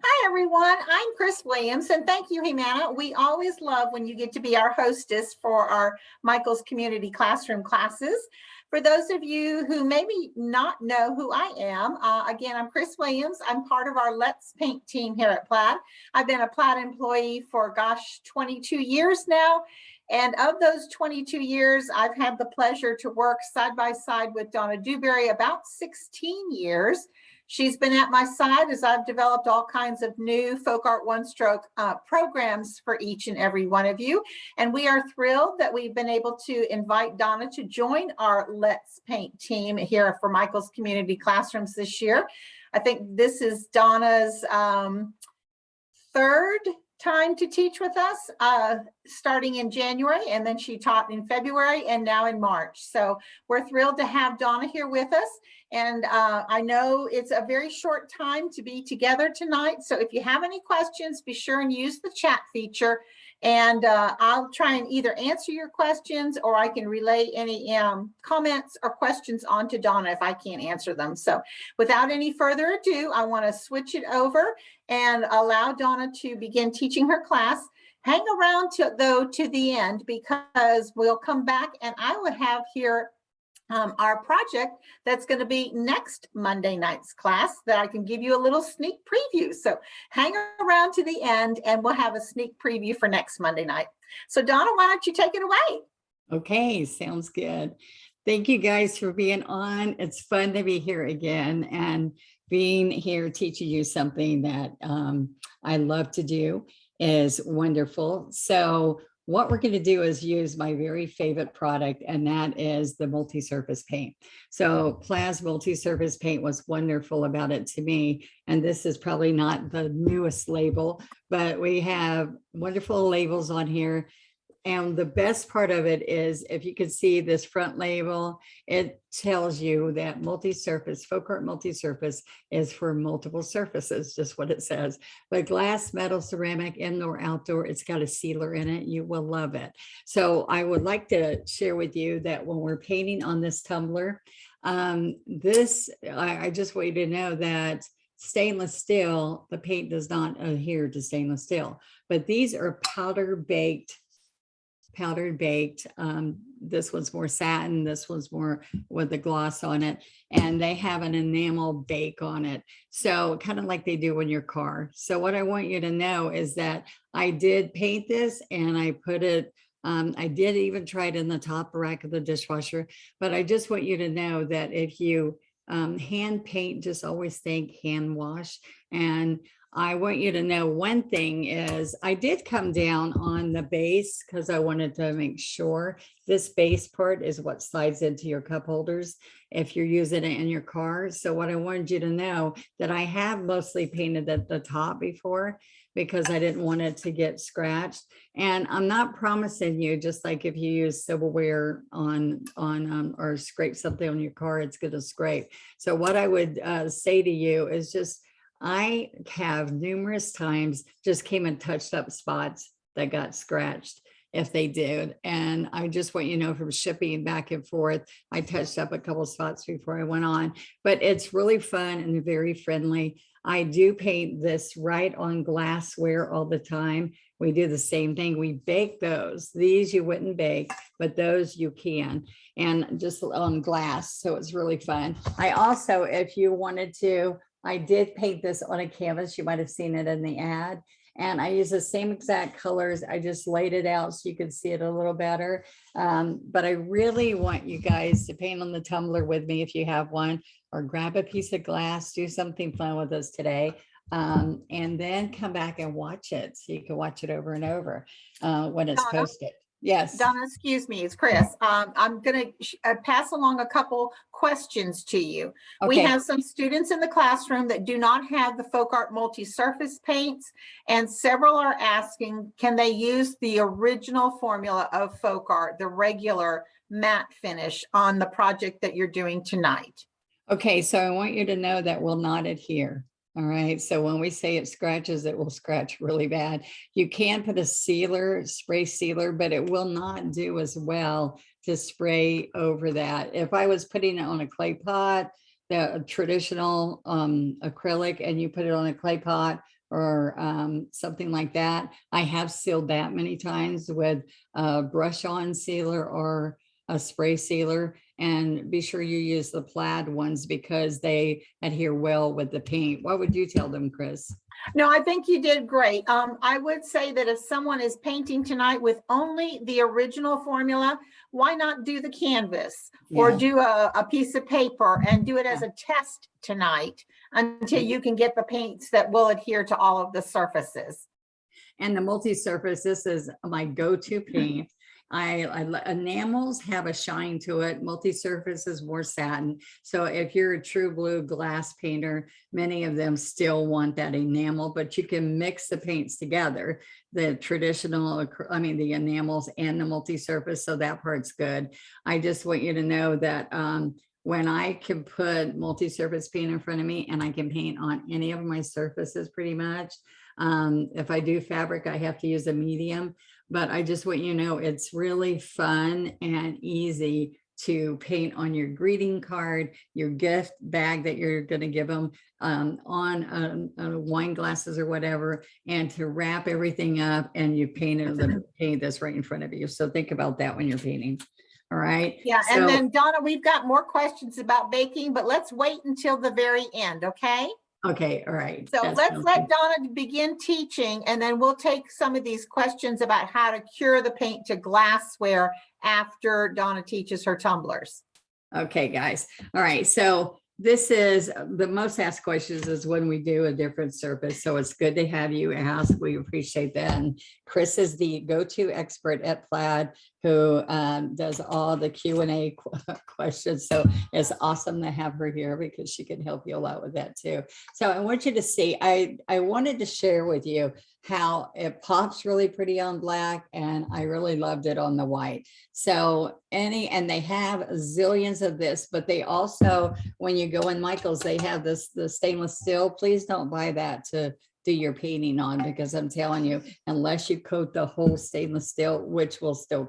Hi, everyone. I'm Chris Williams, and thank you, Humana. We always love when you get to be our hostess for our Michael's Community Classroom classes. For those of you who maybe not know who I am, again, I'm Chris Williams. I'm part of our Let's Paint team here at Plaid. I've been a Plaid employee for, 22 years now. And of those 22 years, I've had the pleasure to work side by side with Donna Dewberry about 16 years. She's been at my side as I've developed all kinds of new FolkArt one-stroke programs for each and every one of you. And we are thrilled that we've been able to invite Donna to join our Let's Paint team here for Michael's Community Classrooms this year. I think this is Donna's third time to teach with us, starting in January, and then she taught in February and now in March. So we're thrilled to have Donna here with us. And I know it's a very short time to be together tonight. So if you have any questions, be sure and use the chat feature. And I'll try and either answer your questions or I can relay any comments or questions on to Donna if I can't answer them. So without any further ado, I want to switch it over and allow Donna to begin teaching her class. Hang around to the end, because we'll come back and I will have here our project that's going to be next Monday night's class that I can give you a little sneak preview. So hang around to the end and we'll have a sneak preview for next Monday night. So Donna, why don't you take it away? Okay, sounds good. Thank you guys for being on. It's fun to be here again and being here teaching you something that I love to do is wonderful. So what we're going to do is use my very favorite product, and that is the multi-surface paint. So Plaid's multi-surface paint was wonderful about it to me. And this is probably not the newest label, but we have wonderful labels on here. And the best part of it is, if you can see this front label, it tells you that multi-surface, FolkArt multi-surface is for multiple surfaces, just what it says. But glass, metal, ceramic, indoor, outdoor, it's got a sealer in it. You will love it. So I would like to share with you that when we're painting on this tumbler, I just want you to know that stainless steel, the paint does not adhere to stainless steel, but these are powdered baked. This one's more satin, this one's more with the gloss on it, and they have an enamel bake on it, so kind of like they do in your car. So what I want you to know is that I did paint this and I put it, I did even try it in the top rack of the dishwasher, but I just want you to know that if you hand paint, just always think hand wash. And I want you to know one thing is I did come down on the base because I wanted to make sure this base part is what slides into your cup holders if you're using it in your car. So what I wanted you to know that I have mostly painted at the top before because I didn't want it to get scratched. And I'm not promising you, just like if you use silverware on or scrape something on your car, it's going to scrape. So what I would say to you is just, I have numerous times just came and touched up spots that got scratched if they did. And I just want you to know from shipping back and forth, I touched up a couple spots before I went on, but it's really fun and very friendly. I do paint this right on glassware all the time. We do the same thing. We bake those. These you wouldn't bake, but those you can, and just on glass. So it's really fun. I also, if you wanted to, I did paint this on a canvas. You might have seen it in the ad. And I use the same exact colors. I just laid it out so you could see it a little better. But I really want you guys to paint on the tumbler with me if you have one, or grab a piece of glass, do something fun with us today. And then come back and watch it. So you can watch it over and over when it's posted. Yes. Donna, excuse me, it's Chris. I'm going to pass along a couple questions to you. Okay. We have some students in the classroom that do not have the FolkArt multi-surface paints, and several are asking, can they use the original formula of FolkArt, the regular matte finish, on the project that you're doing tonight? Okay, so I want you to know that will not adhere. All right, so when we say it scratches, it will scratch really bad. You can put a sealer, spray sealer, but it will not do as well to spray over that. If I was putting it on a clay pot, the traditional acrylic, and you put it on a clay pot or something like that. I have sealed that many times with a brush on sealer or a spray sealer, and be sure you use the plaid ones because they adhere well with the paint. What would you tell them, Chris? No, I think you did great. I would say that if someone is painting tonight with only the original formula, why not do the canvas or do a piece of paper and do it as a test tonight until you can get the paints that will adhere to all of the surfaces. And the multi-surface, this is my go-to paint. Enamels have a shine to it. Multi-surface is more satin. So if you're a true blue glass painter, many of them still want that enamel, but you can mix the paints together, the traditional, the enamels and the multi-surface. So that part's good. I just want you to know that when I can put multi-surface paint in front of me and I can paint on any of my surfaces pretty much. If I do fabric, I have to use a medium, but I just want you to know it's really fun and easy to paint on your greeting card, your gift bag that you're going to give them, on wine glasses or whatever, and to wrap everything up and you paint it with the paint that's right in front of you. So think about that when you're painting. All right. Yeah. And then Donna, we've got more questions about baking, but let's wait until the very end. Okay. Okay. All right. So let's let Donna begin teaching, and then we'll take some of these questions about how to cure the paint to glassware after Donna teaches her tumblers. Okay, guys. All right. So this is the most asked questions is when we do a different surface. So it's good to have you ask. We appreciate that. And Chris is the go-to expert at Plaid who does all the Q&A questions. So it's awesome to have her here because she can help you a lot with that too. So I want you to see, I wanted to share with you how it pops really pretty on black, and I really loved it on the white. So and they have zillions of this, but they also, when you go in Michael's, they have the stainless steel. Please don't buy that to do your painting on, because I'm telling you, unless you coat the whole stainless steel, which will still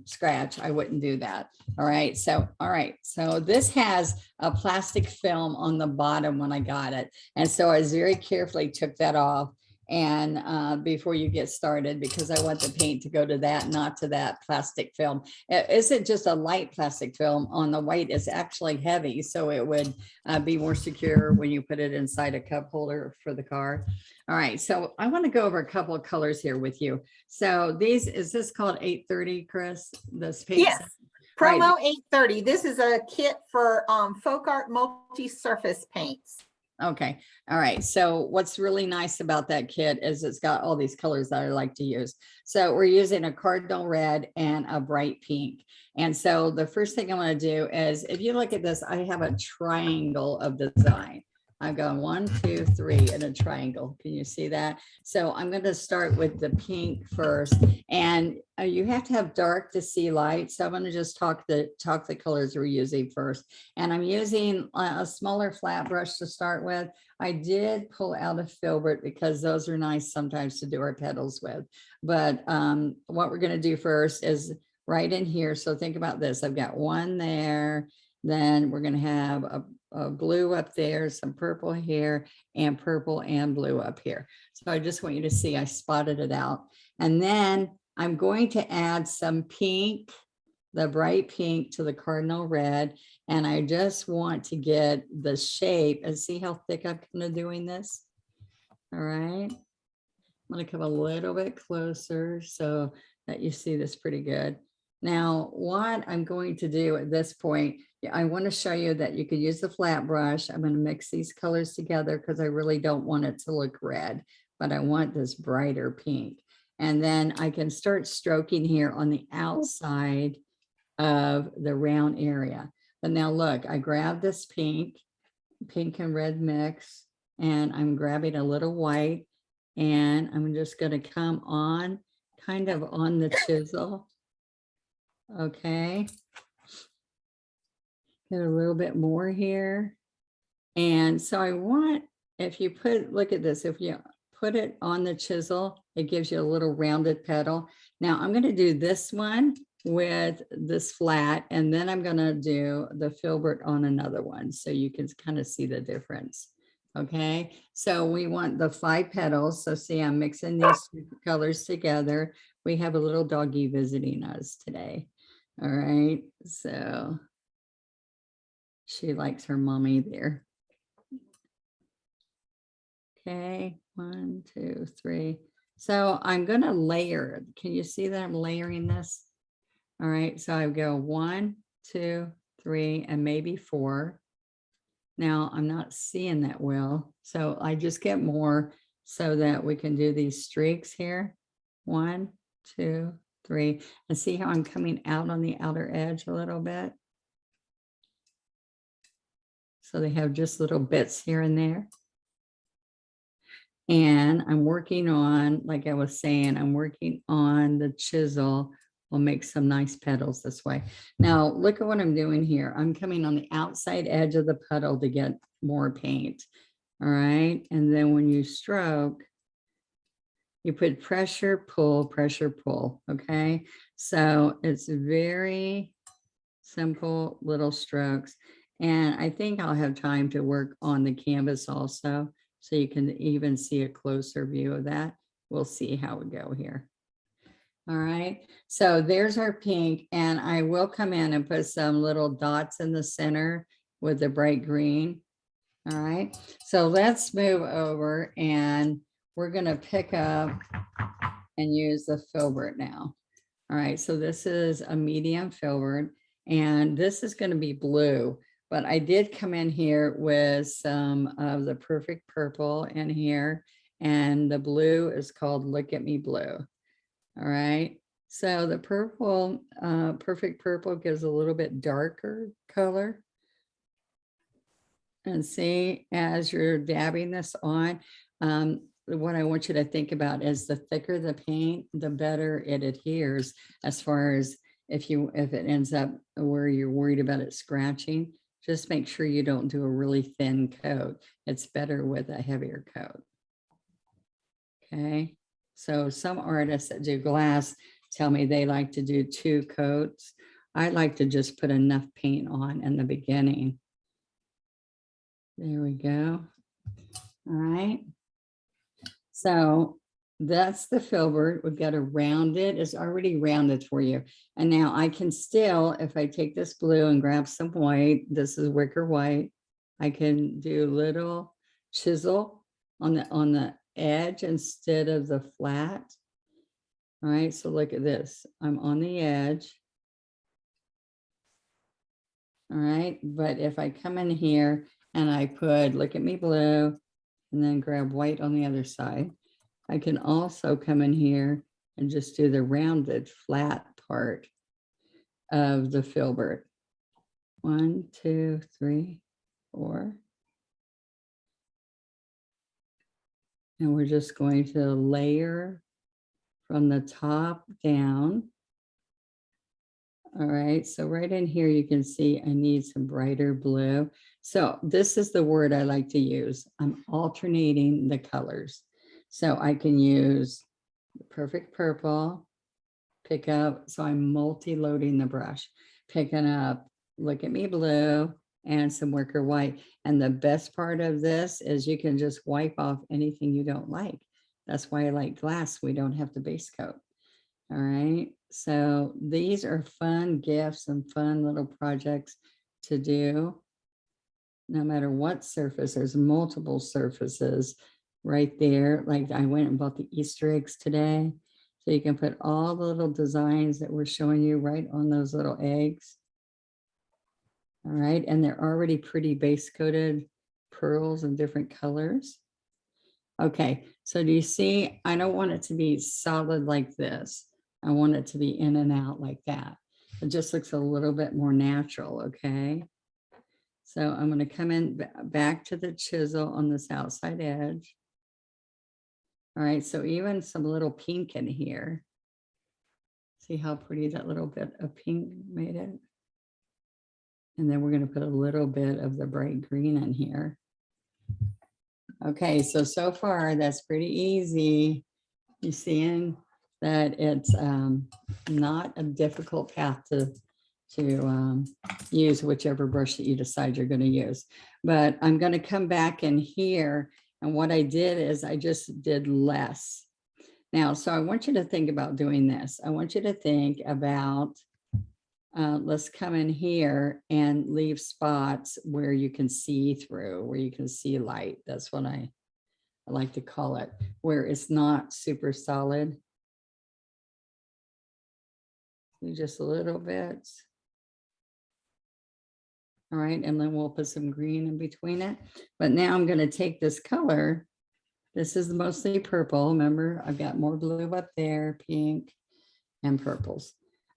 scratch, I wouldn't do that. All right. So this has a plastic film on the bottom when I got it. And so I very carefully took that off. And before you get started, because I want the paint to go to that, not to that plastic film. It isn't just a light plastic film on the white, it's actually heavy. So it would be more secure when you put it inside a cup holder for the car. All right, so I want to go over a couple of colors here with you. So is this called 830, Chris? This paint? Yes, promo 830. This is a kit for FolkArt multi-surface paints. Okay. All right. So what's really nice about that kit is it's got all these colors that I like to use. So we're using a Cardinal red and a bright pink. And so the first thing I want to do is, if you look at this, I have a triangle of design. I've got 1, 2, 3 in a triangle. Can you see that? So I'm going to start with the pink first, and you have to have dark to see light. So I'm going to just talk the colors we're using first. And I'm using a smaller flat brush to start with. I did pull out a Filbert because those are nice sometimes to do our petals with. But what we're going to do first is right in here. So think about this. I've got one there. Then we're going to have a blue up there, some purple here, and purple and blue up here. So I just want you to see I spotted it out. And then I'm going to add some pink, the bright pink, to the Cardinal red. And I just want to get the shape and see how thick I'm kind of doing this. All right. I'm going to come a little bit closer so that you see this pretty good. Now, what I'm going to do at this point, I want to show you that you could use the flat brush. I'm going to mix these colors together because I really don't want it to look red, but I want this brighter pink. And then I can start stroking here on the outside of the round area. But now look, I grab this pink and red mix, and I'm grabbing a little white, and I'm just going to come on kind of on the chisel. Okay. Get a little bit more here. And so I want, if you look at this, if you put it on the chisel, it gives you a little rounded petal. Now I'm going to do this one with this flat, and then I'm going to do the Filbert on another one so you can kind of see the difference. Okay, so we want the 5 petals. So see, I'm mixing these 2 colors together. We have a little doggy visiting us today. All right, so she likes her mommy there. Okay, 1, 2, 3. So I'm gonna layer. Can you see that I'm layering this? All right, so I go 1, 2, 3, and maybe 4. Now I'm not seeing that well, so I just get more so that we can do these streaks here. 1, 2, 3, and see how I'm coming out on the outer edge a little bit. So they have just little bits here and there. And I'm working on, like I was saying, I'm working on the chisel. We'll make some nice petals this way. Now, look at what I'm doing here. I'm coming on the outside edge of the puddle to get more paint. All right. And then when you stroke, you put pressure, pull, pressure, pull. Okay. So it's very simple little strokes. And I think I'll have time to work on the canvas also, so you can even see a closer view of that. We'll see how we go here. All right, so there's our pink, and I will come in and put some little dots in the center with the bright green. All right, so let's move over and we're gonna pick up and use the Filbert now. All right, so this is a medium Filbert, and this is gonna be blue, but I did come in here with some of the Perfect Purple in here, and the blue is called Look at Me Blue. All right, so the purple, Perfect Purple gives a little bit darker color. And see, as you're dabbing this on, what I want you to think about is the thicker the paint, the better it adheres, as far as if it ends up where you're worried about it scratching. Just make sure you don't do a really thin coat. It's better with a heavier coat. Okay. So some artists that do glass tell me they like to do 2 coats. I like to just put enough paint on in the beginning. There we go. All right. So that's the Filbert. We've got to round it. It's already rounded for you. And now I can still, if I take this blue and grab some white, this is Wicker white, I can do little chisel on the edge instead of the flat. All right, so look at this. I'm on the edge. All right, but if I come in here and I put Look at Me Blue and then grab white on the other side, I can also come in here and just do the rounded flat part of the Filbert. 1, 2, 3, 4. And we're just going to layer from the top down. All right, so right in here, you can see I need some brighter blue. So this is the word I like to use. I'm alternating the colors. So I can use the Perfect Purple, pick up, so I'm multi-loading the brush, picking up Look at Me Blue and some Wicker white. And the best part of this is you can just wipe off anything you don't like. That's why I like glass. We don't have to base coat. All right, so these are fun gifts and fun little projects to do. No matter what surface, there's multiple surfaces right there. Like I went and bought the Easter eggs today. So you can put all the little designs that we're showing you right on those little eggs. All right, and they're already pretty base coated pearls in different colors. Okay, so do you see, I don't want it to be solid like this. I want it to be in and out like that. It just looks a little bit more natural, okay? So I'm going to come in back to the chisel on this outside edge. All right, so even some little pink in here. See how pretty that little bit of pink made it? And then we're going to put a little bit of the bright green in here. Okay, so far that's pretty easy. You seeing that it's not a difficult path use whichever brush that you decide you're going to use. But I'm going to come back in here, and what I did is I just did less. Now, so I want you to think about doing this. I want you to think about, let's come in here and leave spots where you can see through, where you can see light. That's what I like to call it, where it's not super solid. Just a little bit. All right, and then we'll put some green in between it. But now I'm going to take this color. This is mostly purple. Remember, I've got more blue up there, pink and purples.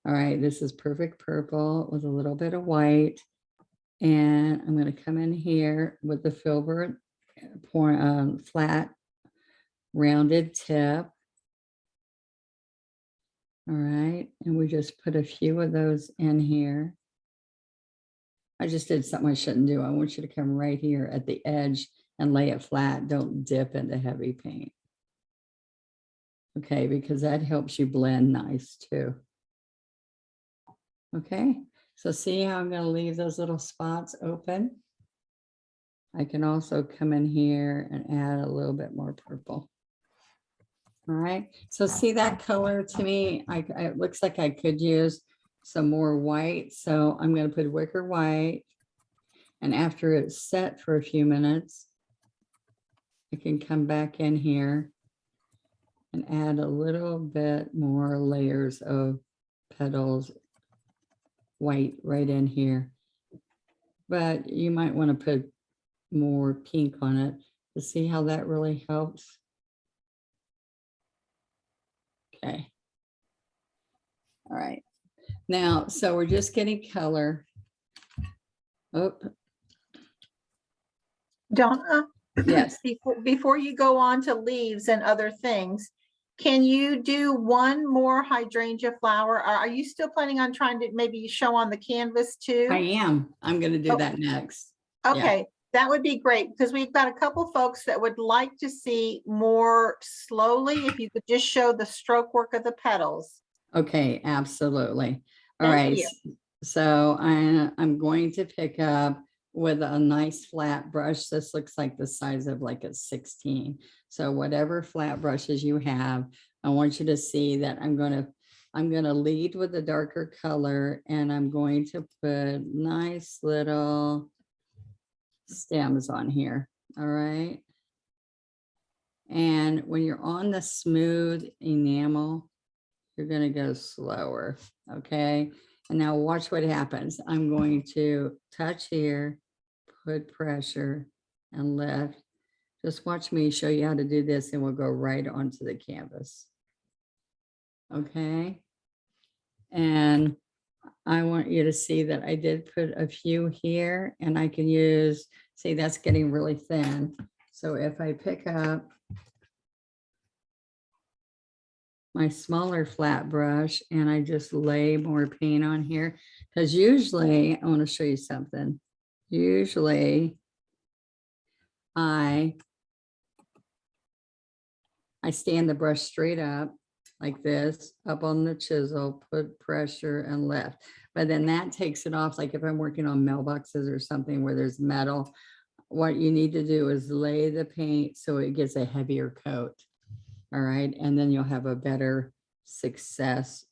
All right, this is perfect purple with a little bit of white. And I'm going to come in here with the Filbert flat rounded tip. All right, and we just put a few of those in here. I just did something I shouldn't do. I want you to come right here at the edge and lay it flat. Don't dip into heavy paint. Okay, because that helps you blend nice too. Okay, so see how I'm going to leave those little spots open? I can also come in here and add a little bit more purple. All right, so see that color to me, it looks like I could use some more white. So I'm going to put Wicker white. And after it's set for a few minutes, I can come back in here and add a little bit more layers of petals, white right in here. But you might want to put more pink on it to see how that really helps. Okay. All right. Now, so we're just getting color. Oh, Donna, yes. before you go on to leaves and other things, can you do one more hydrangea flower? Are you still planning on trying to maybe show on the canvas too? I am. I'm going to do that next. Okay, yeah. That would be great because we've got a couple folks that would like to see more slowly. If you could just show the stroke work of the petals. Okay, absolutely. All Thank right. you. So I'm going to pick up with a nice flat brush. This looks like the size of like a 16. So whatever flat brushes you have, I want you to see that I'm going to lead with a darker color, and I'm going to put nice little stems on here. All right. And when you're on the smooth enamel, you're going to go slower. Okay. And now watch what happens. I'm going to touch here, put pressure and lift. Just watch me show you how to do this, and we'll go right onto the canvas. Okay. And I want you to see that I did put a few here, and I can use, see, that's getting really thin. So if I pick up my smaller flat brush and I just lay more paint on here, because usually, I want to show you something. Usually I stand the brush straight up like this, up on the chisel, put pressure and lift. But then that takes it off. Like if I'm working on mailboxes or something where there's metal, what you need to do is lay the paint so it gets a heavier coat. All right. And then you'll have a better success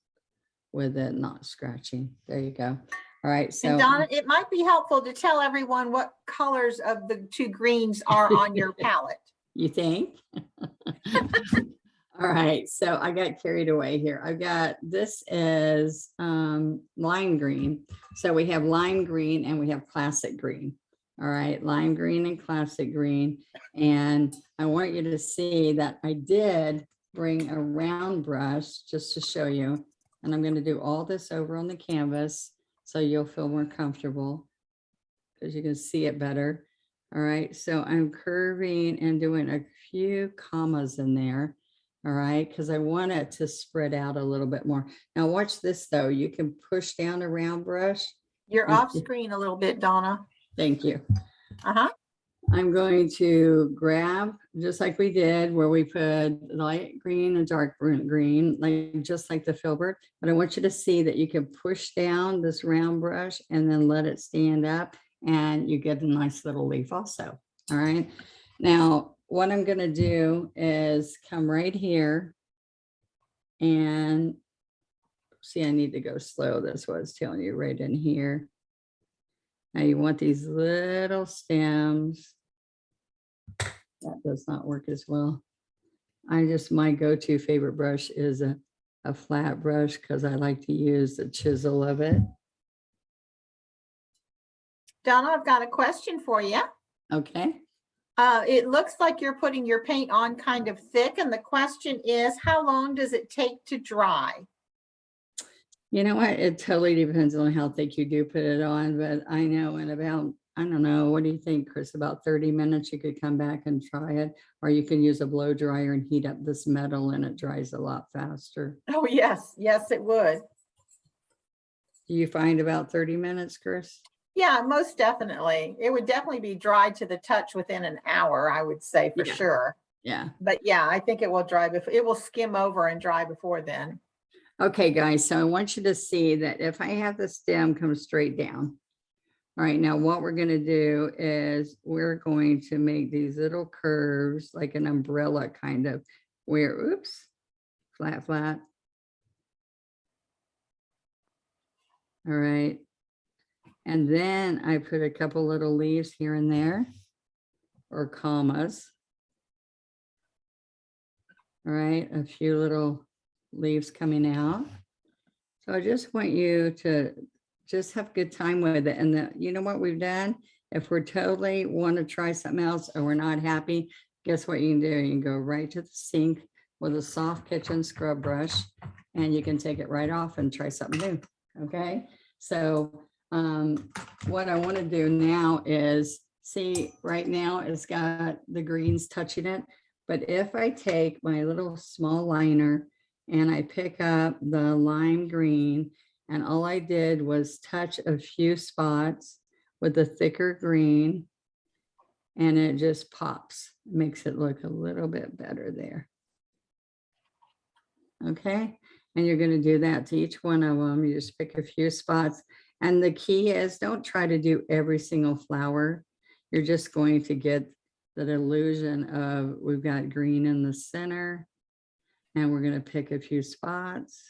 with it not scratching. There you go. All right. So and Donna, it might be helpful to tell everyone what colors of the two greens are on your palette. You think? All right. So I got carried away here. I've got, this is lime green. So we have lime green and we have classic green. All right. Lime green and classic green. And I want you to see that I did bring a round brush just to show you. And I'm going to do all this over on the canvas so you'll feel more comfortable because you can see it better. All right. So I'm curving and doing a few commas in there. All right. Because I want it to spread out a little bit more. Now watch this though. You can push down a round brush. You're off screen a little bit, Donna. Thank you. Uh-huh. I'm going to grab, just like we did, where we put light green and dark green, like just like the Filbert. But I want you to see that you can push down this round brush and then let it stand up, and you get a nice little leaf also. All right. Now, what I'm going to do is come right here and see, I need to go slow. That's what I was telling you right in here. Now you want these little stems. That does not work as well. My go-to favorite brush is a flat brush because I like to use the chisel of it. Donna, I've got a question for you. Okay. It looks like you're putting your paint on kind of thick, and the question is, how long does it take to dry? You know what? It totally depends on how thick you do put it on, but I know in about, I don't know, what do you think, Chris? About 30 minutes, you could come back and try it, or you can use a blow dryer and heat up this metal and it dries a lot faster. Oh, yes. Yes, it would. Do you find about 30 minutes, Chris? Yeah, most definitely. It would definitely be dry to the touch within an hour, I would say for sure. Yeah. But yeah, I think it will dry before, it will skim over and dry before then. Okay, guys, so I want you to see that if I have the stem come straight down. All right, now what we're going to do is we're going to make these little curves like an umbrella kind of where, oops, flat, flat. All right. And then I put a couple little leaves here and there, or commas. All right, a few little leaves coming out. So I just want you to just have a good time with it. And you know what we've done? If we're totally want to try something else or we're not happy, guess what you can do? You can go right to the sink with a soft kitchen scrub brush, and you can take it right off and try something new. Okay, so what I want to do now is see, right now it's got the greens touching it. But if I take my little small liner and I pick up the lime green, and all I did was touch a few spots with the thicker green, and it just pops, makes it look a little bit better there. Okay, and you're going to do that to each one of them. You just pick a few spots. And the key is, don't try to do every single flower. You're just going to get that illusion of, we've got green in the center, and we're going to pick a few spots.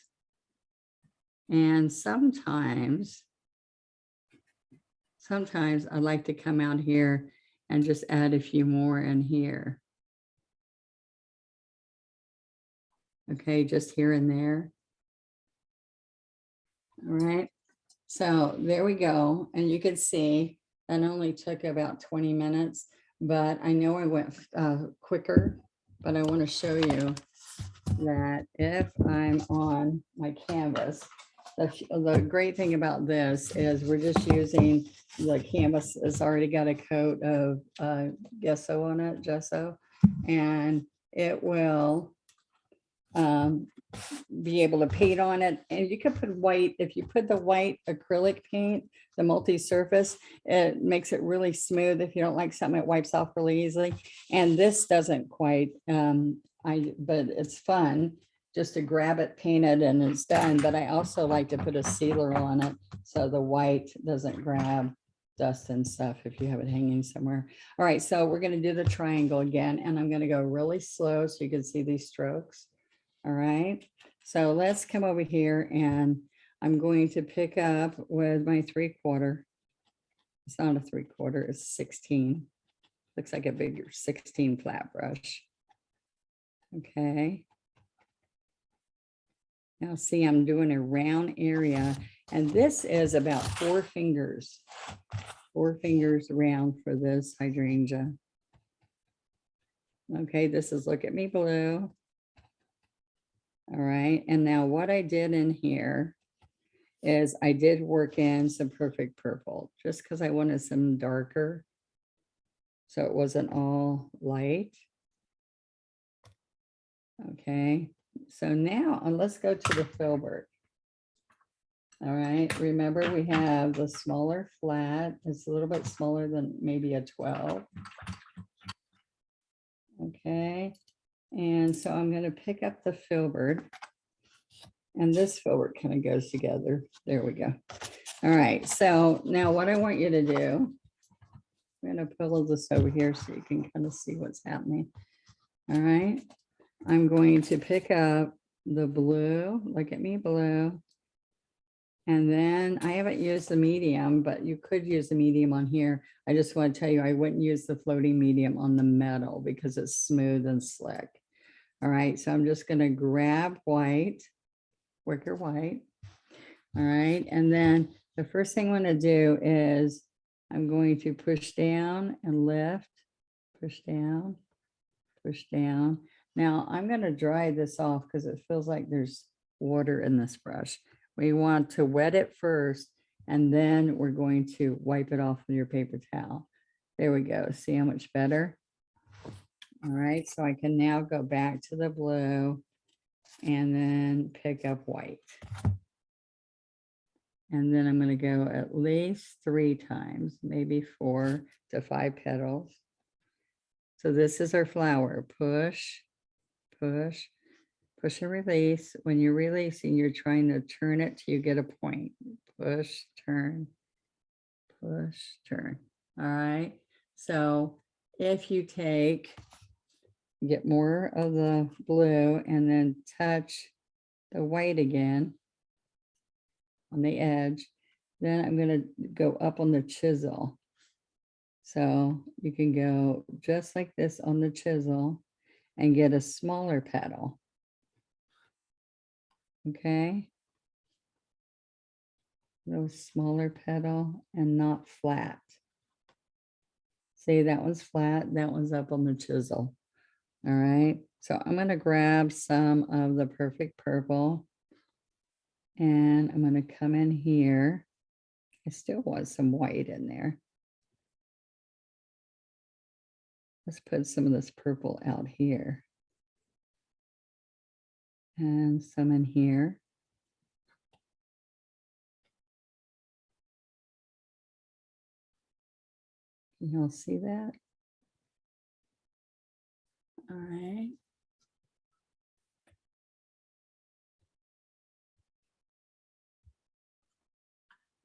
And sometimes I like to come out here and just add a few more in here. Okay, just here and there. All right, so there we go. And you can see that only took about 20 minutes, but I know I went quicker, but I want to show you that if I'm on my canvas, the great thing about this is we're just using the canvas. It's already got a coat of gesso on it, gesso, and it will be able to paint on it. And you can put white, if you put the white acrylic paint, the multi-surface, it makes it really smooth. If you don't like something, it wipes off really easily. And this doesn't quite, but it's fun just to grab it, paint it, and it's done. But I also like to put a sealer on it so the white doesn't grab dust and stuff if you have it hanging somewhere. All right, so we're going to do the triangle again, and I'm going to go really slow so you can see these strokes. All right, so let's come over here, and I'm going to pick up with my 3/4. It's not a 3/4, it's 16. Looks like a bigger 16 flat brush. Okay. Now see, I'm doing a round area, and this is about 4 fingers. 4 fingers around for this hydrangea. Okay, this is Look at Me Blue. All right, and now what I did in here is I did work in some Perfect Purple just because I wanted some darker, so it wasn't all light. Okay, so now let's go to the Filbert. All right, remember we have the smaller flat. It's a little bit smaller than maybe a 12. Okay, and so I'm gonna pick up the filbert. And this filbert kind of goes together. There we go. All right, so now what I want you to do, I'm gonna pull this over here so you can kind of see what's happening. All right, I'm going to pick up the blue, look at me, blue. And then I haven't used the medium, but you could use the medium on here. I just want to tell you, I wouldn't use the floating medium on the metal because it's smooth and slick. All right, so I'm just gonna grab white, Wicker white. All right, and then the first thing I'm going to do is I'm going to push down and lift, push down, push down. Now I'm going to dry this off because it feels like there's water in this brush. We want to wet it first, and then we're going to wipe it off with your paper towel. There we go. See how much better? All right, so I can now go back to the blue and then pick up white. And then I'm going to go at least 3 times, maybe 4 to 5 petals. So this is our flower. Push, push, push and release. When you're releasing, you're trying to turn it till you get a point. Push, turn, push, turn. All right. So if you get more of the blue and then touch the white again on the edge, then I'm going to go up on the chisel. So you can go just like this on the chisel and get a smaller petal. Okay. A little smaller petal and not flat. See, that one's flat, that one's up on the chisel. All right. So I'm going to grab some of the perfect purple. And I'm going to come in here. I still want some white in there. Let's put some of this purple out here. And some in here. Can y'all see that? All right.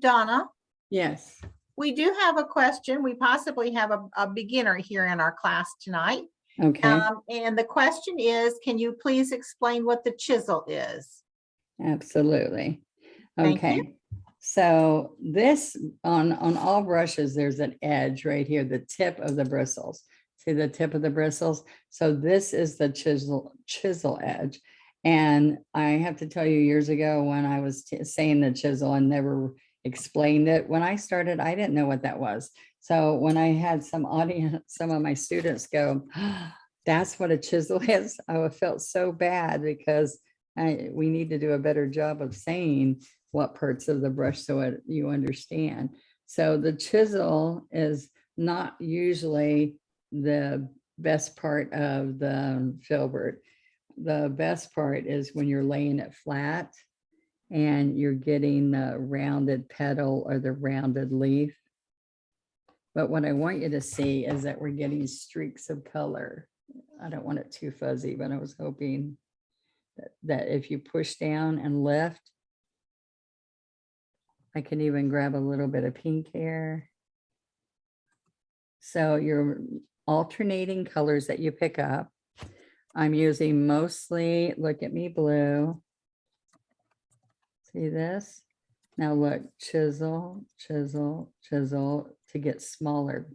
Donna, Yes. we do have a question. We possibly have a beginner here in our class tonight. Okay. And the question is, can you please explain what the chisel is? Absolutely. Thank you. Okay. So this on all brushes, there's an edge right here, the tip of the bristles. See the tip of the bristles? So this is the chisel edge. And I have to tell you, years ago when I was saying the chisel and never explained it, when I started, I didn't know what that was. So when I had some audience, some of my students go, "Oh, that's what a chisel is," I felt so bad because we need to do a better job of saying what parts of the brush so you understand. So the chisel is not usually the best part of the filbert. The best part is when you're laying it flat and you're getting the rounded petal or the rounded leaf. But what I want you to see is that we're getting streaks of color. I don't want it too fuzzy, but I was hoping that if you push down and lift, I can even grab a little bit of pink here. So you're alternating colors that you pick up. I'm using mostly, look at me, blue. See this? Now look, chisel, chisel, chisel to get smaller.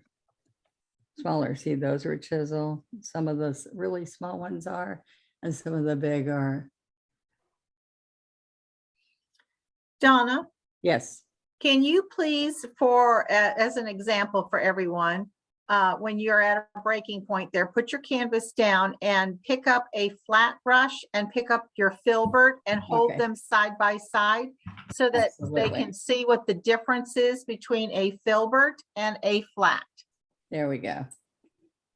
Smaller. See, those are chisel. Some of those really small ones are, and some of the big are. Donna, Yes. can you please, as an example for everyone, when you're at a breaking point there, put your canvas down and pick up a flat brush and pick up your filbert and hold Okay. them side by side so that they Absolutely. can see what the difference is between a filbert and a flat. There we go.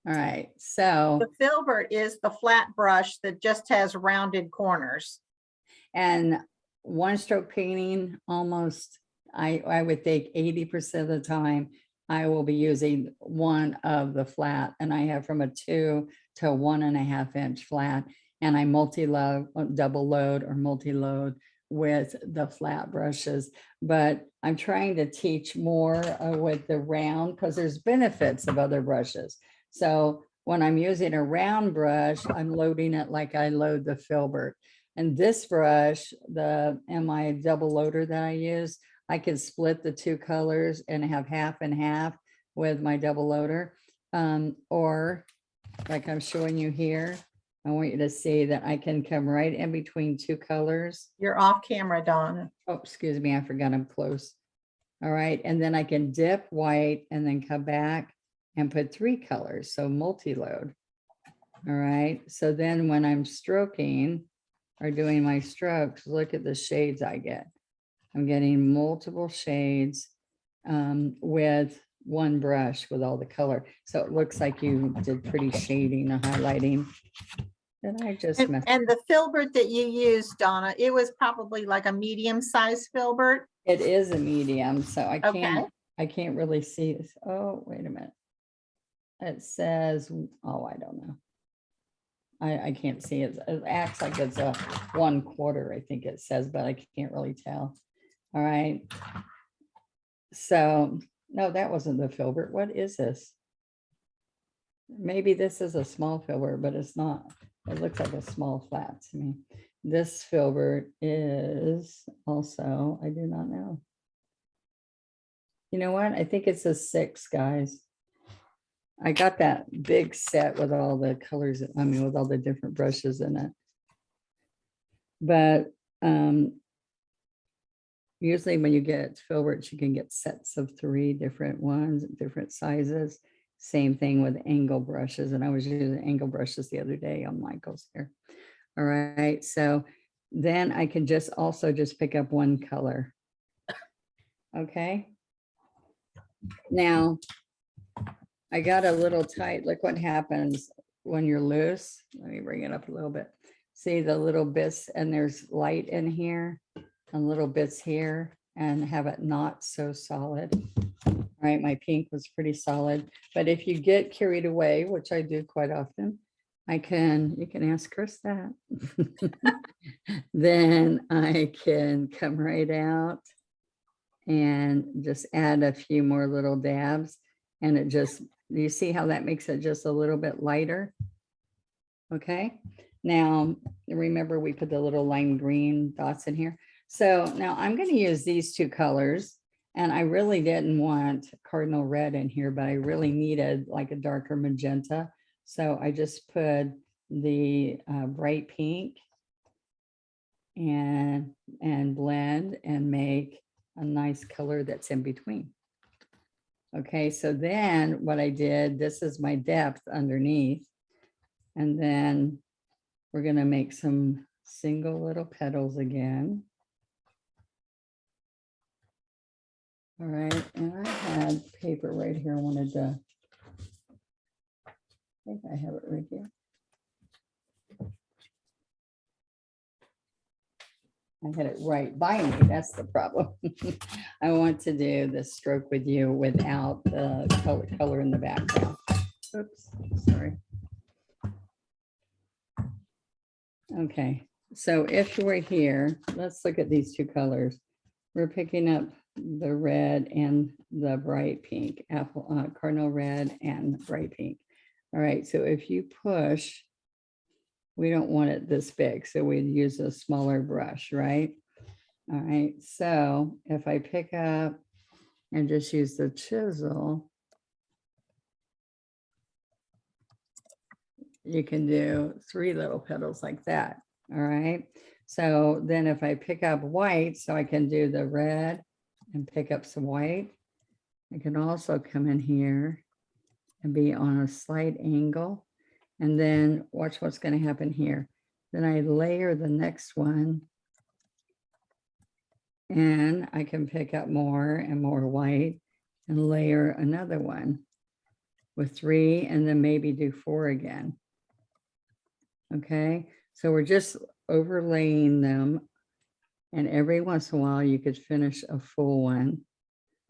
All right. So, The filbert is the flat brush that just has rounded corners. and one stroke painting, almost, I would think 80% of the time, I will be using one of the flat, and I have from a 2 to a 1.5 inch flat, and I multi-load, double load or multi-load with the flat brushes. But I'm trying to teach more with the round, because there's benefits of other brushes. So when I'm using a round brush, I'm loading it like I load the Filbert. And this brush, the MI double loader that I use, I can split the two colors and have half and half with my double loader. Or like I'm showing you here, I want you to see that I can come right in between two colors. You're off camera, Donna. Oh, excuse me, I forgot I'm close. All right, and then I can dip white and then come back and put 3 colors, so multi-load. All right, so then when I'm stroking or doing my strokes, look at the shades I get. I'm getting multiple shades with one brush with all the color. So it looks like you did pretty shading and highlighting. Did I just mess? And the Filbert that you used, Donna, it was probably like a medium-sized Filbert. It is a medium, so I Okay. can't really see this. Oh, wait a minute. It says, oh, I don't know. I can't see it. It acts like it's a 1/4, I think it says, but I can't really tell. All right. So, no, that wasn't the Filbert. What is this? Maybe this is a small Filbert, but it's not. It looks like a small flat to me. This Filbert is also, I do not know. You know what? I think it's a 6, guys. I got that big set with all the colors, I mean, with all the different brushes in it. But usually when you get Filberts, you can get sets of 3 different ones, different sizes. Same thing with angle brushes. And I was using angle brushes the other day on Michael's here. All right. So then I can just also just pick up one color. Okay. Now, I got a little tight. Look what happens when you're loose. Let me bring it up a little bit. See the little bits, and there's light in here and little bits here, and have it not so solid. All right, my pink was pretty solid, but if you get carried away, which I do quite often, you can ask Chris that. Then I can come right out and just add a few more little dabs, and it just, you see how that makes it just a little bit lighter? Okay, now remember we put the little lime green dots in here. So now I'm going to use these 2 colors, and I really didn't want Cardinal red in here, but I really needed like a darker magenta. So I just put the bright pink and blend and make a nice color that's in between. Okay, so then what I did, this is my depth underneath, and then we're going to make some single little petals again. All right, and I had paper right here. I wanted to, I think I have it right here. I had it right by me. That's the problem. I want to do the stroke with you without the color in the background. Oops, sorry. Okay, so if we're here, let's look at these 2 colors. We're picking up the red and the bright pink, Cardinal red and bright pink. All right, so if you push, we don't want it this big, so we'd use a smaller brush, right? All right, so if I pick up and just use the chisel, you can do 3 little petals like that. All right, so then if I pick up white, so I can do the red and pick up some white, I can also come in here and be on a slight angle. And then watch what's going to happen here. Then I layer the next one, and I can pick up more and more white and layer another one with 3, and then maybe do 4 again. Okay, so we're just overlaying them And every once in a while, you could finish a full one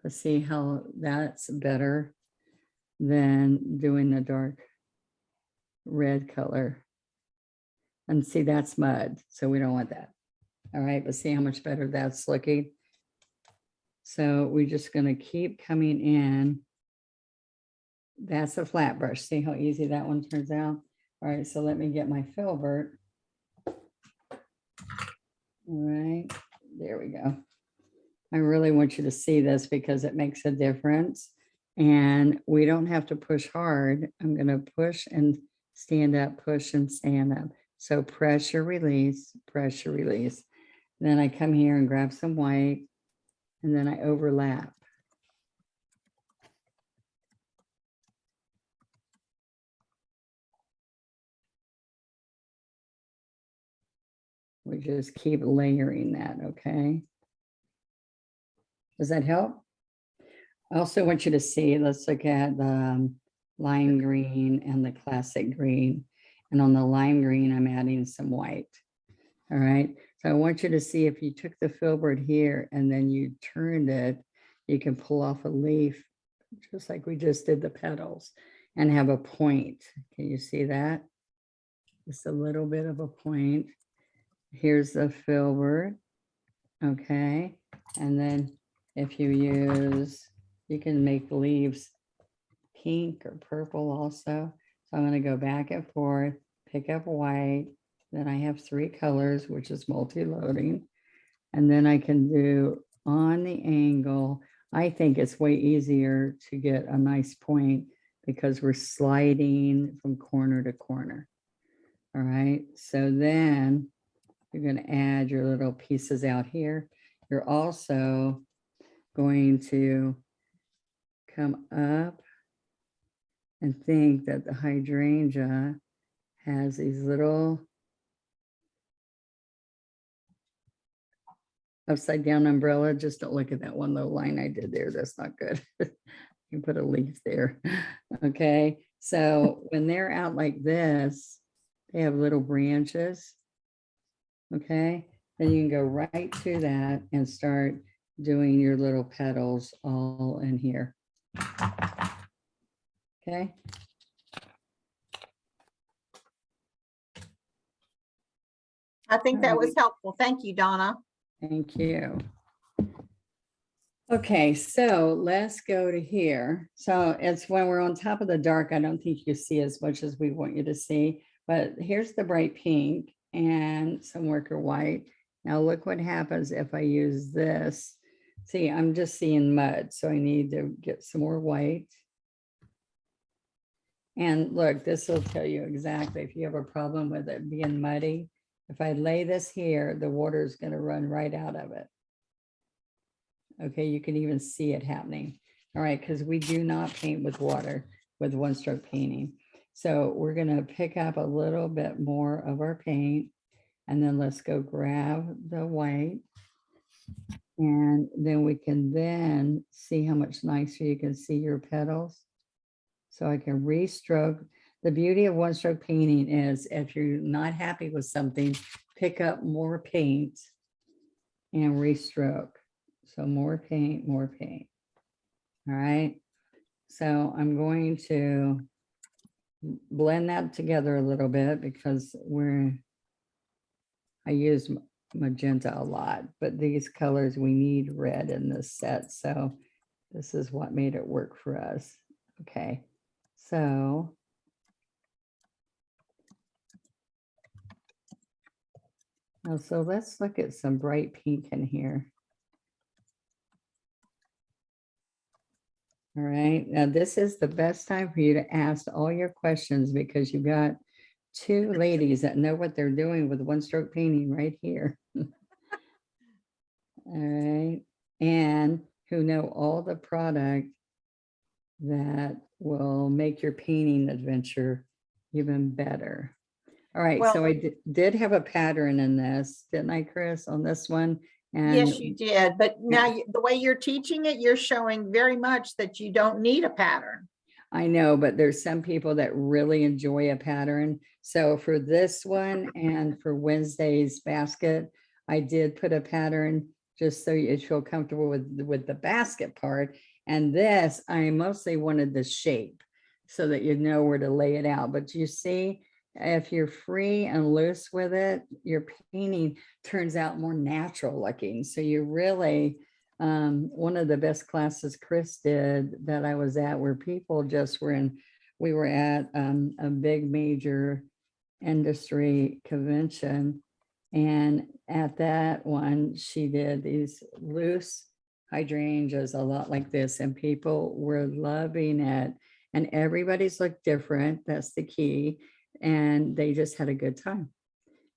to see how that's better than doing the dark red color. And see, that's mud, so we don't want that. All right, but see how much better that's looking. So we're just gonna keep coming in. That's a flat brush. See how easy that one turns out? All right, so let me get my Filbert. All right, there we go. I really want you to see this because it makes a difference. And we don't have to push hard. I'm gonna push and stand up, push and stand up. So pressure, release, pressure, release. Then I come here and grab some white and then I overlap. We just keep layering that, okay? Does that help? I also want you to see, let's look at the lime green and the classic green. And on the lime green, I'm adding some white. All right. So I want you to see if you took the Filbert here and then you turned it, you can pull off a leaf, just like we just did the petals, and have a point. Can you see that? Just a little bit of a point. Here's the Filbert. Okay. And then if you use, you can make leaves pink or purple also. So I'm going to go back and forth, pick up white. Then I have 3 colors, which is multi-loading. And then I can do on the angle. I think it's way easier to get a nice point because we're sliding from corner to corner. All right. So then you're going to add your little pieces out here. You're also going to come up and think that the hydrangea has these little upside down umbrella. Just don't look at that one little line I did there. That's not good. You put a leaf there. Okay. So when they're out like this, they have little branches. Okay. Then you can go right to that and start doing your little petals all in here. Okay. I think that was helpful. Thank you, Donna. Thank you. Okay, so let's go to here. So it's when we're on top of the dark, I don't think you see as much as we want you to see, but here's the bright pink and some Wicker white. Now look what happens if I use this. See, I'm just seeing mud, so I need to get some more white. And look, this will tell you exactly if you have a problem with it being muddy. If I lay this here, the water is going to run right out of it. Okay, you can even see it happening. All right, because we do not paint with water with one stroke painting. So we're going to pick up a little bit more of our paint, and then let's go grab the white. And then we can then see how much nicer you can see your petals. So I can restroke. The beauty of one stroke painting is if you're not happy with something, pick up more paint and restroke. So more paint, more paint. All right. So I'm going to blend that together a little bit because I use magenta a lot, but these colors, we need red in this set. So this is what made it work for us. Okay. So so let's look at some bright pink in here. All right, now this is the best time for you to ask all your questions because you've got 2 ladies that know what they're doing with one stroke painting right here. All right, and who know all the product that will make your painting adventure even better. All right, Well, so I did have a pattern in this, didn't I, Chris, on this one? And yes, you did. But now the way you're teaching it, you're showing very much that you don't need a pattern. I know, but there's some people that really enjoy a pattern. So for this one and for Wednesday's basket, I did put a pattern just so you feel comfortable with the basket part. And this, I mostly wanted the shape so that you know where to lay it out. But you see, if you're free and loose with it, your painting turns out more natural looking. So you really, one of the best classes Chris did that I was at where people just were in, we were at a big major industry convention. And at that one, she did these loose hydrangeas, a lot like this, and people were loving it. And everybody's looked different. That's the key. And they just had a good time.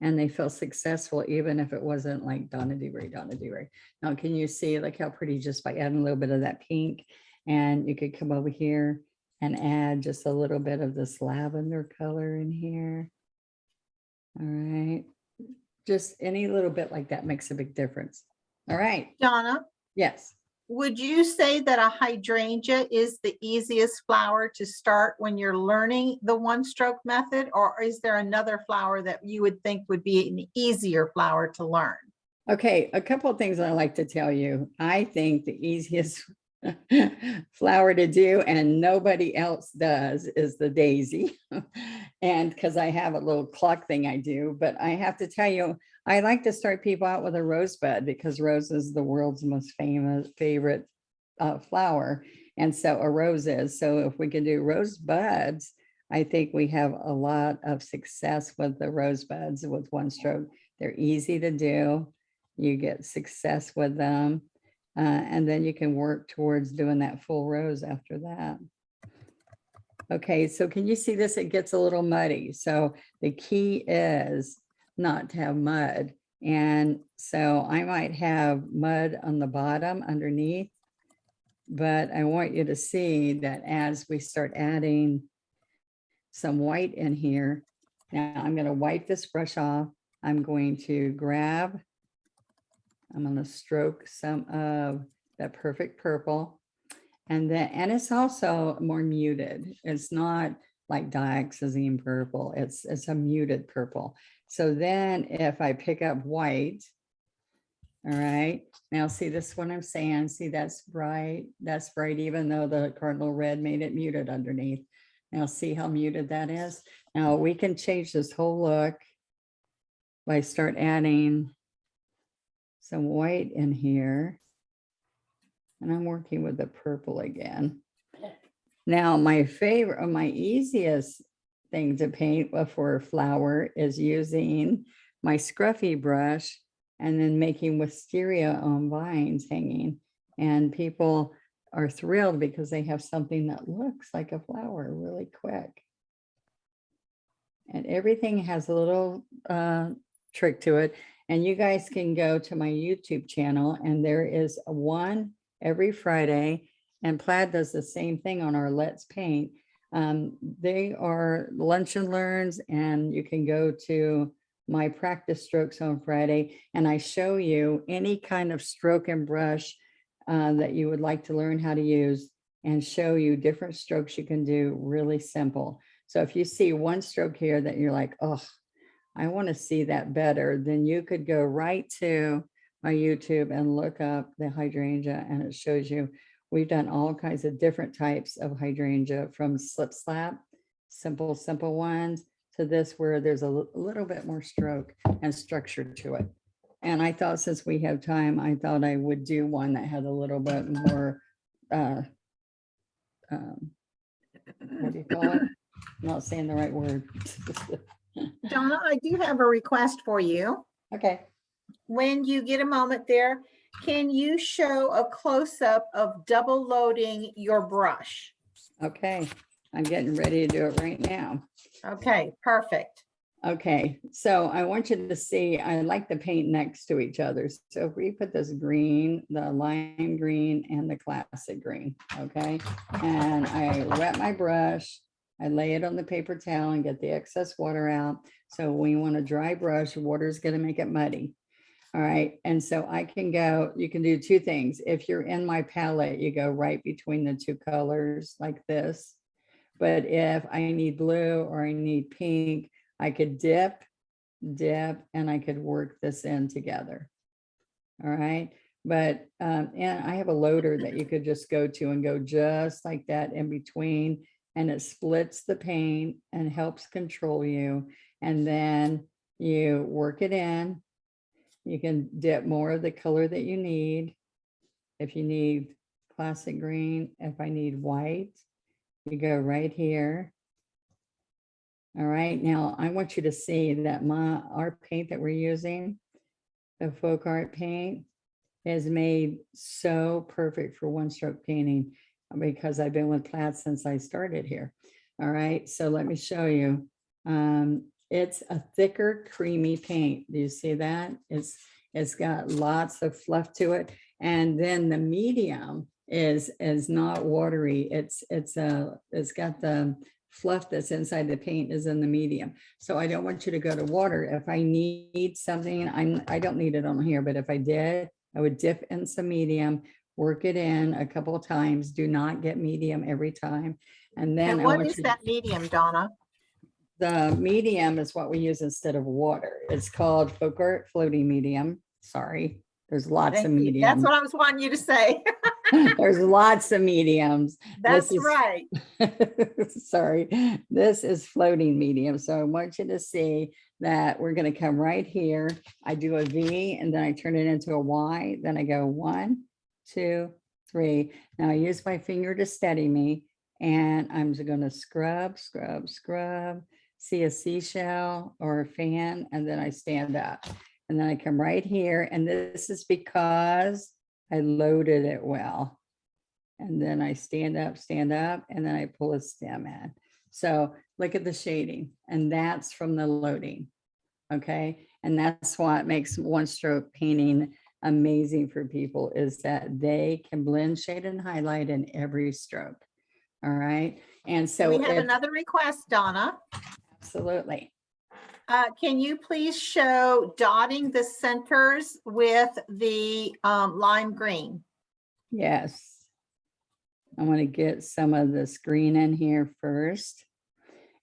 And they felt successful, even if it wasn't like Donna Dewberry, Donna Dewberry. Now, can you see like how pretty just by adding a little bit of that pink? And you could come over here and add just a little bit of this lavender color in here. All right. Just any little bit like that makes a big difference. All right. Donna, Yes. would you say that a hydrangea is the easiest flower to start when you're learning the one stroke method? Or is there another flower that you would think would be an easier flower to learn? Okay, a couple of things I like to tell you. I think the easiest flower to do and nobody else does is the daisy. And because I have a little clock thing I do, but I have to tell you, I like to start people out with a rosebud because rose is the world's most favorite flower. And so a rose is. So if we can do rosebuds, I think we have a lot of success with the rosebuds with one stroke. They're easy to do. You get success with them. And then you can work towards doing that full rose after that. Okay, so can you see this? It gets a little muddy. So the key is not to have mud. And so I might have mud on the bottom underneath, but I want you to see that as we start adding some white in here, now I'm going to wipe this brush off. I'm going to grab, I'm going to stroke some of that perfect purple. And then, and it's also more muted. It's not like dioxazine purple. It's a muted purple. So then if I pick up white, all right, now see this one I'm saying, see that's bright, even though the Cardinal red made it muted underneath. Now see how muted that is? Now we can change this whole look by start adding some white in here. And I'm working with the purple again. Now, my favorite, my easiest thing to paint for a flower is using my scruffy brush and then making wisteria on vines hanging. And people are thrilled because they have something that looks like a flower really quick. And everything has a little trick to it. And you guys can go to my YouTube channel and there is one every Friday, and Plaid does the same thing on our Let's Paint. They are lunch and learns, and you can go to my practice strokes on Friday, and I show you any kind of stroke and brush that you would like to learn how to use and show you different strokes you can do really simple. So if you see one stroke here that you're like, oh, I want to see that better, then you could go right to my YouTube and look up the hydrangea, and it shows you we've done all kinds of different types of hydrangea, from slip slap, simple ones, to this where there's a little bit more stroke and structure to it. And I thought since we have time, I thought I would do one that had a little bit more, what do you call it? I'm not saying the right word. Donna, I do have a request for you. Okay. When you get a moment there, can you show a close-up of double loading your brush? Okay, I'm getting ready to do it right now. Okay, perfect. Okay, so I want you to see, I like the paint next to each other. So if we put this green, the lime green and the classic green, okay? And I wet my brush, I lay it on the paper towel and get the excess water out. So when you want a dry brush, water is gonna make it muddy. All right, and so I can go, you can do two things. If you're in my palette, you go right between the two colors like this. But if I need blue or I need pink, I could dip dip, and I could work this in together. All right. But, and I have a loader that you could just go to and go just like that in between, and it splits the paint and helps control you. And then you work it in. You can dip more of the color that you need. If you need classic green, if I need white, you go right here. All right, now I want you to see that our paint that we're using, the FolkArt paint, is made so perfect for one stroke painting because I've been with Plaid since I started here. All right, so let me show you. It's a thicker, creamy paint. Do you see that? It's got lots of fluff to it. And then the medium is not watery. It's got the fluff that's inside the paint is in the medium. So I don't want you to go to water. If I need something, I don't need it on here, but if I did, I would dip in some medium, work it in a couple of times. Do not get medium every time. And then And what is that medium, Donna? The medium is what we use instead of water. It's called FolkArt floating medium. Sorry, there's lots of mediums. That's what I was wanting you to say. There's lots of mediums. That's right. Sorry, this is floating medium. So I want you to see that we're going to come right here. I do a V and then I turn it into a Y. Then I go 1, 2, 3. Now I use my finger to steady me, and I'm just going to scrub, scrub, scrub. See a seashell or a fan, and then I stand up. And then I come right here, and this is because I loaded it well. And then I stand up, and then I pull a stem in. So look at the shading, and that's from the loading. Okay. And that's what makes one stroke painting amazing for people, is that they can blend, shade, and highlight in every stroke. All right. And so we have another request, Donna. Absolutely. Can you please show dotting the centers with the lime green? Yes. I want to get some of this green in here first.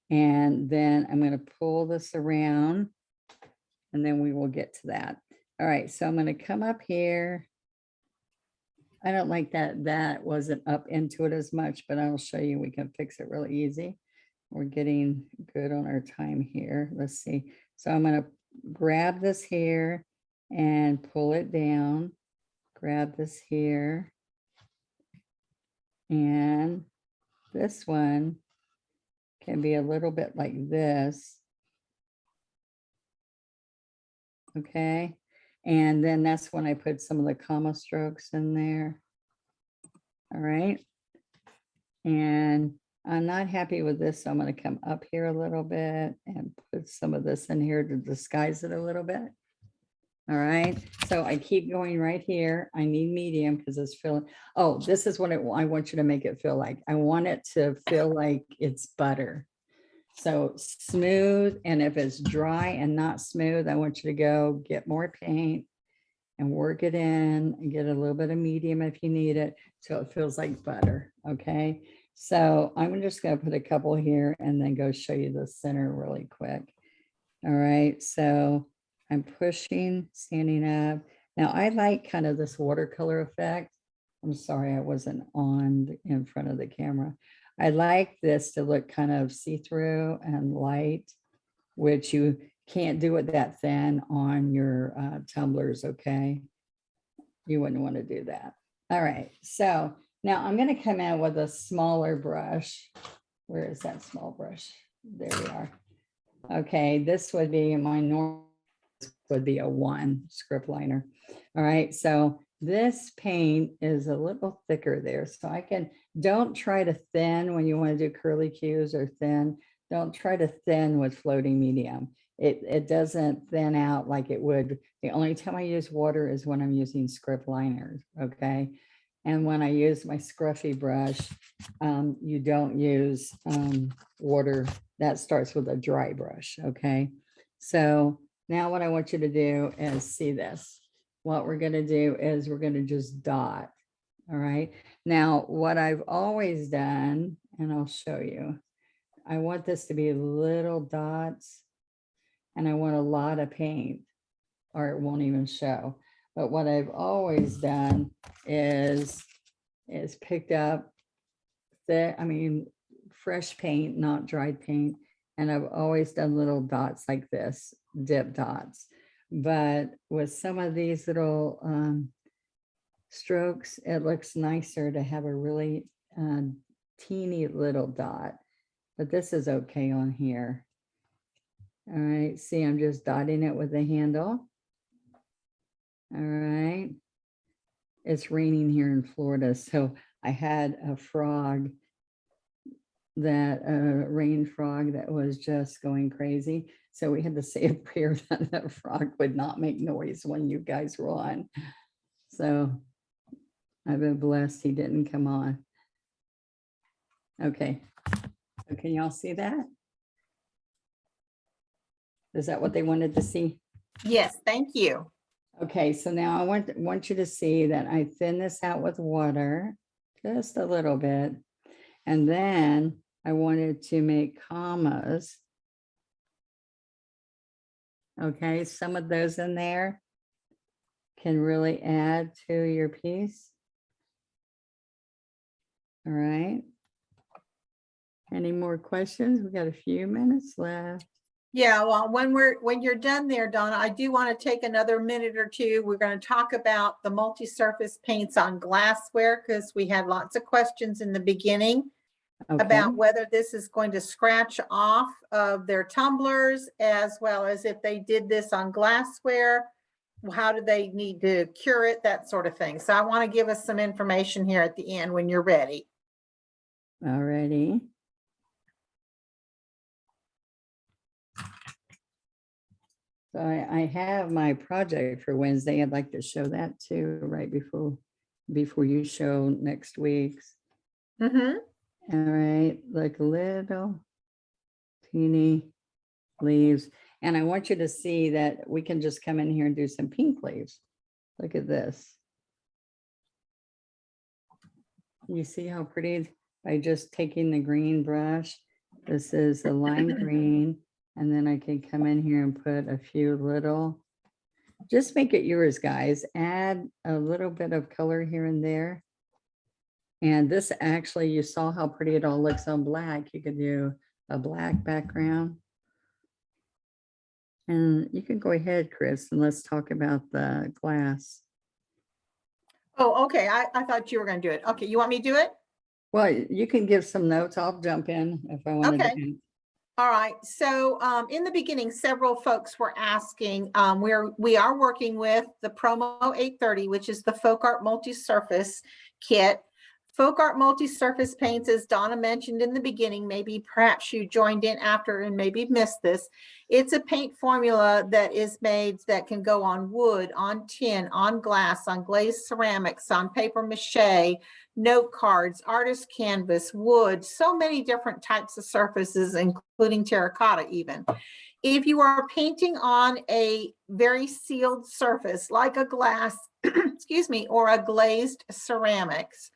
And then I'm going to pull this around, and then we will get to that. All right. So I'm going to come up here. I don't like that wasn't up into it as much, but I'll show you, we can fix it really easy. We're getting good on our time here. Let's see. So I'm going to grab this here and pull it down. Grab this here. And this one can be a little bit like this. Okay. And then that's when I put some of the comma strokes in there. All right. And I'm not happy with this, so I'm going to come up here a little bit and put some of this in here to disguise it a little bit. All right, so I keep going right here. I need medium because it's feeling, oh, this is what I want you to make it feel like. I want it to feel like it's butter. So smooth, and if it's dry and not smooth, I want you to go get more paint and work it in and get a little bit of medium if you need it, so it feels like butter, okay? So I'm just going to put a couple here and then go show you the center really quick. All right, so I'm pushing, standing up. Now I like kind of this watercolor effect. I'm sorry, I wasn't on in front of the camera. I like this to look kind of see-through and light, which you can't do it that thin on your tumblers, okay? You wouldn't want to do that. All right, so now I'm going to come in with a smaller brush. Where is that small brush? There we are. Okay, this would be my normal, would be a 1 script liner. All right, so this paint is a little thicker there. So I can, don't try to thin when you want to do curly cues or thin. Don't try to thin with floating medium. It doesn't thin out like it would. The only time I use water is when I'm using script liners, okay? And when I use my scruffy brush, you don't use water. That starts with a dry brush, okay? So now what I want you to do is see this. What we're gonna do is we're gonna just dot, all right? Now, what I've always done, and I'll show you, I want this to be little dots. and I want a lot of paint or it won't even show. But what I've always done is picked up fresh paint, not dried paint. And I've always done little dots like this, dip dots. But with some of these little strokes, it looks nicer to have a really teeny little dot. But this is okay on here. All right, see, I'm just dotting it with the handle. All right. It's raining here in Florida, so I had a frog that rain frog that was just going crazy. So we had to say a prayer that that frog would not make noise when you guys were on. So I've been blessed he didn't come on. Okay. So can y'all see that? Is that what they wanted to see? Yes, thank you. Okay, so now I want you to see that I thin this out with water, just a little bit. And then I wanted to make commas. Okay, some of those in there can really add to your piece. All right. Any more questions? We got a few minutes left. Yeah, well, when you're done there, Donna, I do want to take another minute or two. We're going to talk about the multi-surface paints on glassware because we had lots of questions in the beginning about whether this is going to scratch off of their tumblers, as well as if they did this on glassware, how do they need to cure it, that sort of thing. So I want to give us some information here at the end when you're ready. Alrighty. So I have my project for Wednesday. I'd like to show that too, right before you show next week's. Mm-hmm. All right, like little teeny leaves. And I want you to see that we can just come in here and do some pink leaves. Look at this. You see how pretty by just taking the green brush. This is a lime green. And then I can come in here and put a few little, just make it yours, guys. Add a little bit of color here and there. And this actually, you saw how pretty it all looks on black. You could do a black background. And you can go ahead, Chris, and let's talk about the glass. Oh, okay. I thought you were going to do it. Okay, you want me to do it? Well, you can give some notes. I'll jump in if I want Okay. to. All right, so in the beginning, several folks were asking, we are working with the Promo 830, which is the FolkArt multi-surface kit. FolkArt multi-surface paints, as Donna mentioned in the beginning, maybe perhaps you joined in after and maybe missed this. It's a paint formula that is made that can go on wood, on tin, on glass, on glazed ceramics, on paper mache, note cards, artist canvas, wood, so many different types of surfaces, including terracotta even. If you are painting on a very sealed surface like a glass, excuse me, or a glazed ceramics,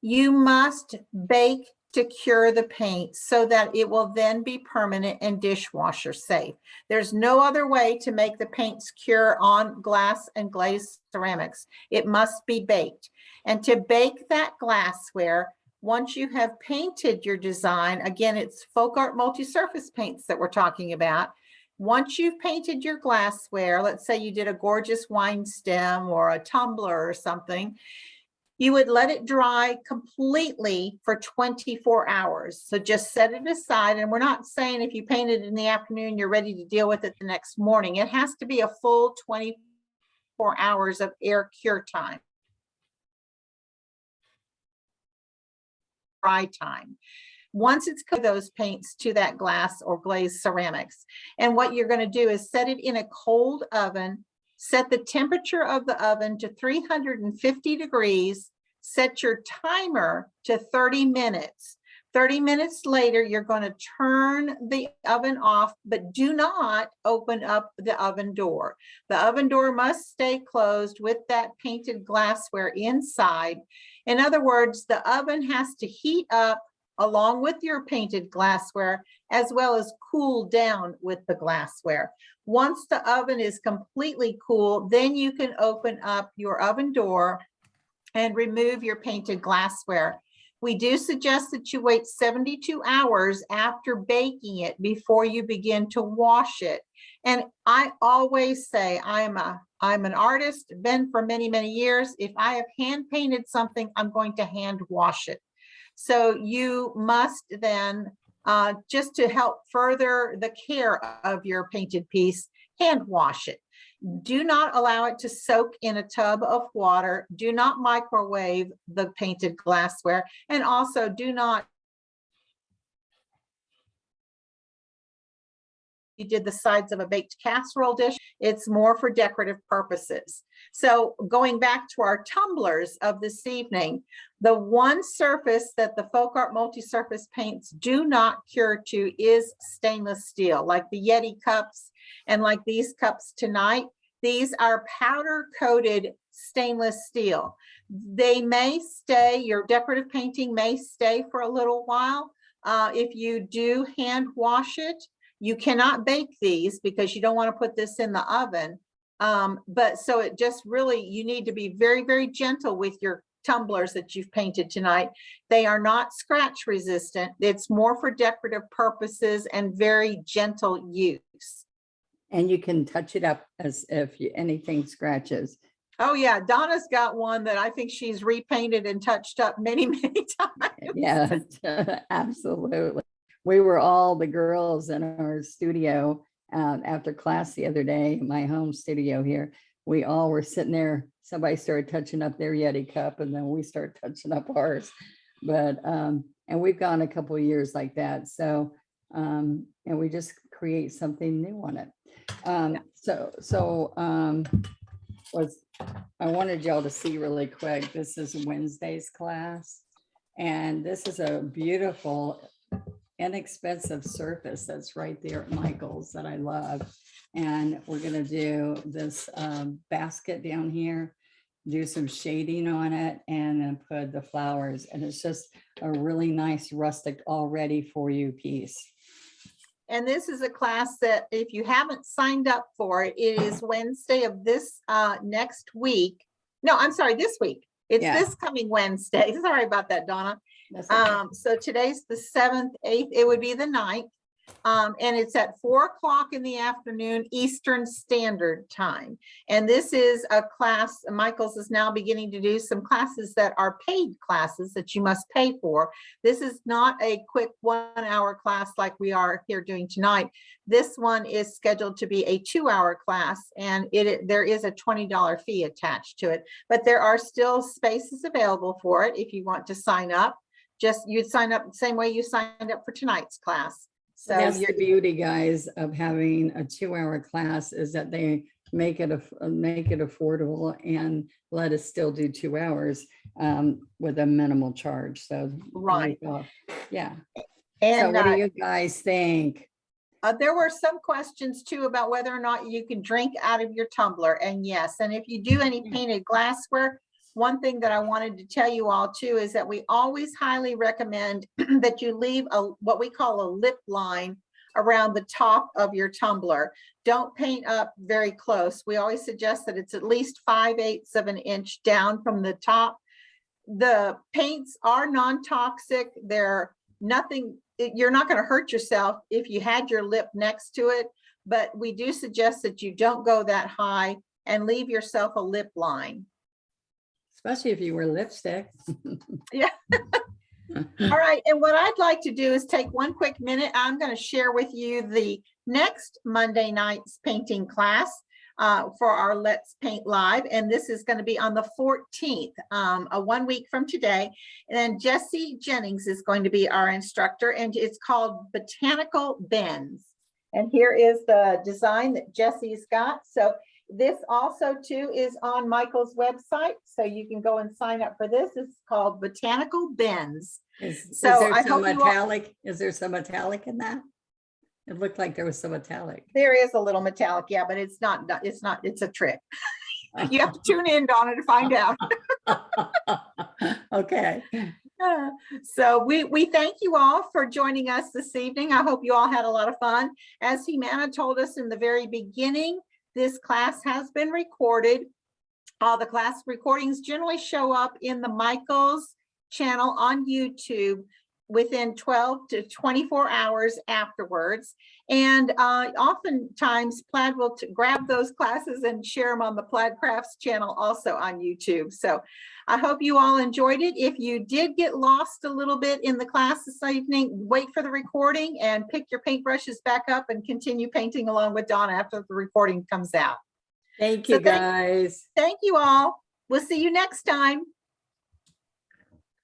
you must bake to cure the paint so that it will then be permanent and dishwasher safe. There's no other way to make the paints cure on glass and glazed ceramics. It must be baked. And to bake that glassware, once you have painted your design, again, it's FolkArt multi-surface paints that we're talking about. Once you've painted your glassware, let's say you did a gorgeous wine stem or a tumbler or something, you would let it dry completely for 24 hours. So just set it aside. And we're not saying if you paint it in the afternoon, you're ready to deal with it the next morning. It has to be a full 24 hours of air cure time. Dry time. Once it's cooked, those paints to that glass or glazed ceramics. And what you're going to do is set it in a cold oven. Set the temperature of the oven to 350 degrees. Set your timer to 30 minutes. 30 minutes later, you're going to turn the oven off, but do not open up the oven door. The oven door must stay closed with that painted glassware inside. In other words, the oven has to heat up along with your painted glassware, as well as cool down with the glassware. Once the oven is completely cool, then you can open up your oven door and remove your painted glassware. We do suggest that you wait 72 hours after baking it before you begin to wash it. And I always say, I'm an artist, been for many, many years. If I have hand painted something, I'm going to hand wash it. So you must then, just to help further the care of your painted piece, hand wash it. Do not allow it to soak in a tub of water. Do not microwave the painted glassware. And also do not, you did the sides of a baked casserole dish. It's more for decorative purposes. So going back to our tumblers of this evening, the one surface that the FolkArt multi-surface paints do not cure to is stainless steel, like the Yeti cups and like these cups tonight. These are powder coated stainless steel. They may stay, your decorative painting may stay for a little while. If you do hand wash it, you cannot bake these because you don't want to put this in the oven. But so it just really, you need to be very, very gentle with your tumblers that you've painted tonight. They are not scratch resistant. It's more for decorative purposes and very gentle use. And you can touch it up as if anything scratches. Oh yeah, Donna's got one that I think she's repainted and touched up many, many times. Yeah, absolutely. We were all the girls in our studio after class the other day, my home studio here. We all were sitting there. Somebody started touching up their Yeti cup, and then we started touching up ours. But and we've gone a couple of years like that. So and we just create something new on it. I wanted y'all to see really quick. This is Wednesday's class, and this is a beautiful, inexpensive surface that's right there at Michael's that I love. And we're gonna do this basket down here, do some shading on it, and then put the flowers. And it's just a really nice rustic, all ready for you piece. And this is a class that if you haven't signed up for it, it is Wednesday of this next week. No, I'm sorry, this week. It's this coming Wednesday. Sorry about that, Donna. Okay. So today's the 7th, 8th, it would be the 9th. And it's at 4 o'clock in the afternoon, Eastern Standard Time. And this is a class, Michael's is now beginning to do some classes that are paid classes that you must pay for. This is not a quick 1-hour class like we are here doing tonight. This one is scheduled to be a 2-hour class, and there is a $20 fee attached to it, but there are still spaces available for it if you want to sign up. Just you'd sign up the same way you signed up for tonight's class. So that's the beauty, guys, of having a 2-hour class, is that they make it affordable and let us still do 2 hours with a minimal charge. So right, yeah. And so what do you guys think? There were some questions too about whether or not you can drink out of your tumbler, and yes, and if you do any painted glassware, one thing that I wanted to tell you all too is that we always highly recommend that you leave what we call a lip line around the top of your tumbler. Don't paint up very close. We always suggest that it's at least 5/8 of an inch down from the top. The paints are non-toxic. They're nothing, you're not going to hurt yourself if you had your lip next to it, but we do suggest that you don't go that high and leave yourself a lip line. Especially if you wear lipstick. Yeah. All right. And what I'd like to do is take one quick minute. I'm going to share with you the next Monday night's painting class for our Let's Paint Live. And this is going to be on the 14th, 1 week from today. And then Jessie Jennings is going to be our instructor, and it's called Botanical Bends. And here is the design that Jessie's got. So this also too is on Michael's website, so you can go and sign up for this. It's called Botanical Bends. Is there some metallic? Is there some metallic in that? It looked like there was some metallic. There is a little metallic, yeah, but it's not. It's a trick. You have to tune in, Donna, to find out. Okay. So we thank you all for joining us this evening. I hope you all had a lot of fun. As Jimena told us in the very beginning, this class has been recorded. All the class recordings generally show up in the Michael's channel on YouTube within 12 to 24 hours afterwards. And oftentimes Plaid will grab those classes and share them on the Plaid Crafts channel also on YouTube. So I hope you all enjoyed it. If you did get lost a little bit in the class this evening, wait for the recording and pick your paintbrushes back up and continue painting along with Donna after the recording comes out. Thank you, So guys. thank you all. We'll see you next time.